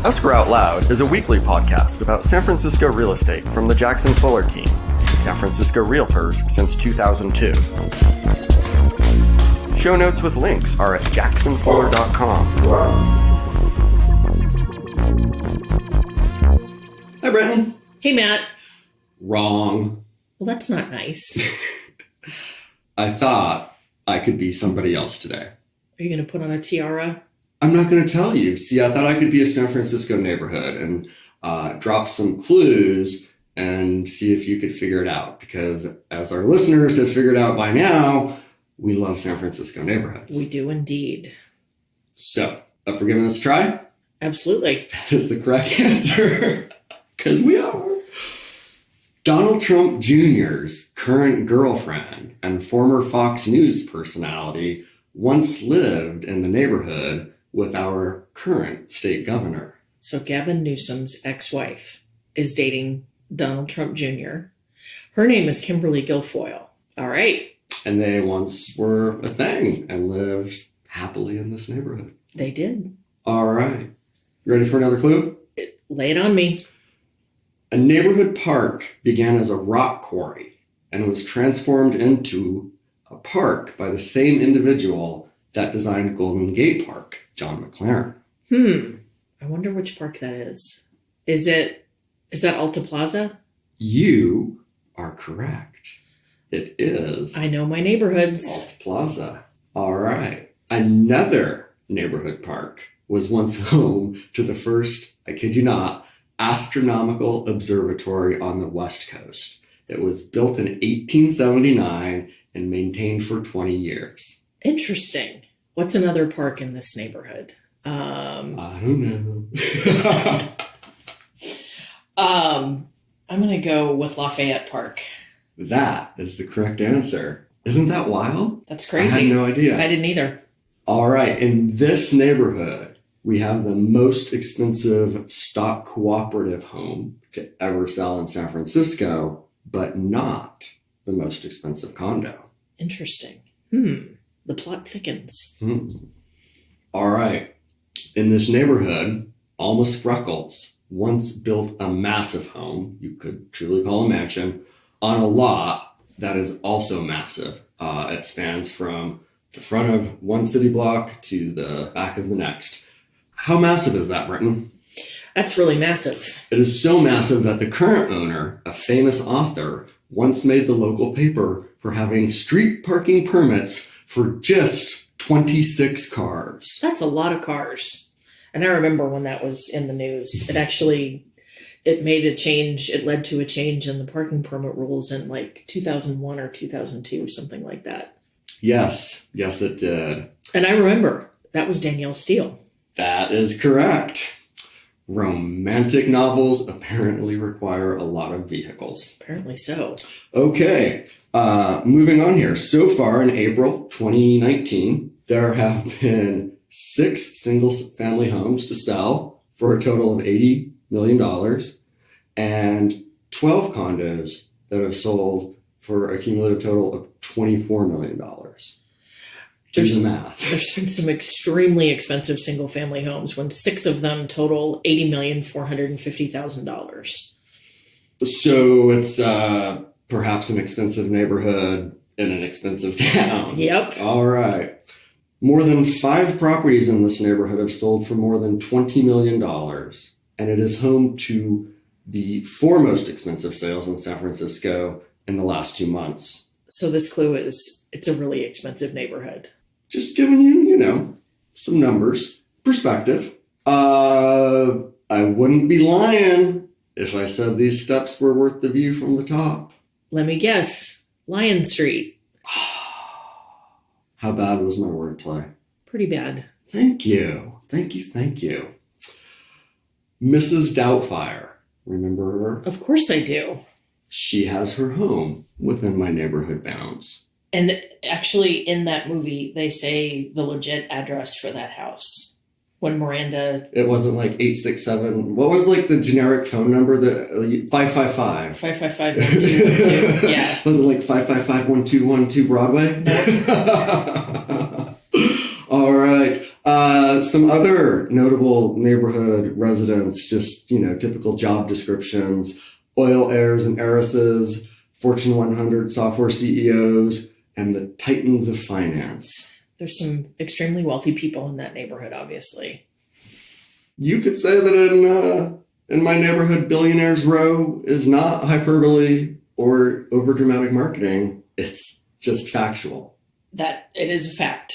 Escrow Out Loud is a weekly podcast about San Francisco real estate from the Jackson Fuller team, San Francisco Realtors since 2002. Show notes with links are at jacksonfuller.com. Hi, Brenton. Hey, Matt. Wrong. Well, that's not nice. I thought I could be somebody else today. Are you going to put on a tiara? I'm not going to tell you. See, I thought I could be a San Francisco neighborhood and drop some clues and see if you could figure it out. Because as our listeners have figured out by now, we love San Francisco neighborhoods. We do indeed. So, up for giving this a try? Absolutely. That is the correct answer. Because we are. Donald Trump Jr.'s current girlfriend and former Fox News personality once lived in the neighborhood with our current state governor. So Gavin Newsom's ex-wife is dating Donald Trump Jr. Her name is Kimberly Guilfoyle. All right. And they once were a thing and lived happily in this neighborhood. They did. All right. You ready for another clue? Lay it on me. A neighborhood park began as a rock quarry and was transformed into a park by the same individual that designed Golden Gate Park, John McLaren. I wonder which park that is. Is that Alta Plaza? You are correct. It is. I know my neighborhoods. Alta Plaza. All right. Another neighborhood park was once home to the first, I kid you not, astronomical observatory on the West Coast. It was built in 1879 and maintained for 20 years. Interesting. What's another park in this neighborhood? I don't know. I'm going to go with Lafayette Park. That is the correct answer. Isn't that wild? That's crazy. I had no idea. I didn't either. All right. In this neighborhood, we have the most expensive stock cooperative home to ever sell in San Francisco, but not the most expensive condo. Interesting. The plot thickens. All right. In this neighborhood, Alma Spreckels once built a massive home, you could truly call a mansion, on a lot that is also massive. It spans from the front of one city block to the back of the next. How massive is that, Brenton? That's really massive. It is so massive that the current owner, a famous author, once made the local paper for having street parking permits for just 26 cars. That's a lot of cars. And I remember when that was in the news. It made a change. It led to a change in the parking permit rules in like 2001 or 2002 or something like that. Yes, it did. And I remember that was Danielle Steele. That is correct. Romantic novels apparently require a lot of vehicles. Apparently so. Okay, moving on here. So far in April 2019, there have been 6 single-family homes to sell for a total of $80 million and 12 condos that have sold for a cumulative total of $24 million. Do the math. There's been some extremely expensive single-family homes when 6 of them total $80,450,000. So it's perhaps an expensive neighborhood in an expensive town. Yep. All right. More than 5 properties in this neighborhood have sold for more than $20 million, and it is home to the 4 most expensive sales in San Francisco in the last 2 months. So this clue is it's a really expensive neighborhood. Just giving you, some numbers, perspective. I wouldn't be lying if I said these steps were worth the view from the top. Let me guess. Lyin Street. How bad was my wordplay? Pretty bad. Thank you. Mrs. Doubtfire. Remember her? Of course I do. She has her home within my neighborhood bounds. And actually, in that movie, they say the legit address for that house. When Miranda... It wasn't like 867... What was like the generic phone number? The 555. 555-1212, yeah. Was it like 555-1212 Broadway? No. All right. Some other notable neighborhood residents, just, typical job descriptions: oil heirs and heiresses, Fortune 100 software CEOs, and the titans of finance. There's some extremely wealthy people in that neighborhood, obviously. You could say that in my neighborhood, Billionaires Row is not hyperbole or overdramatic marketing. It's just factual. That it is a fact.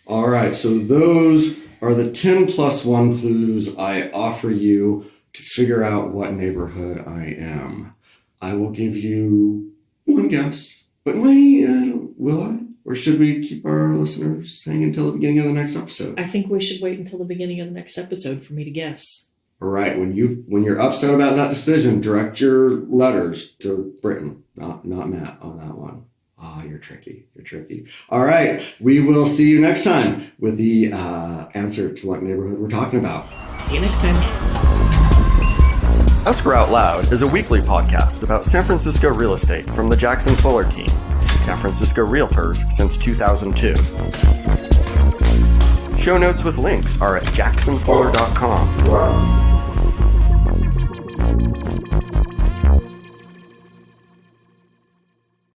All right, so those are the 10 plus 1 clues I offer you to figure out what neighborhood I am. I will give you one guess, but will I? Or should we keep our listeners hanging until the beginning of the next episode? I think we should wait until the beginning of the next episode for me to guess. All right, when you're upset about that decision, direct your letters to Britain, not Matt on that one. Oh, you're tricky. All right, we will see you next time with the answer to what neighborhood we're talking about. See you next time. Escrow Out Loud is a weekly podcast about San Francisco real estate from the Jackson Fuller team, San Francisco Realtors since 2002. Show notes with links are at jacksonfuller.com.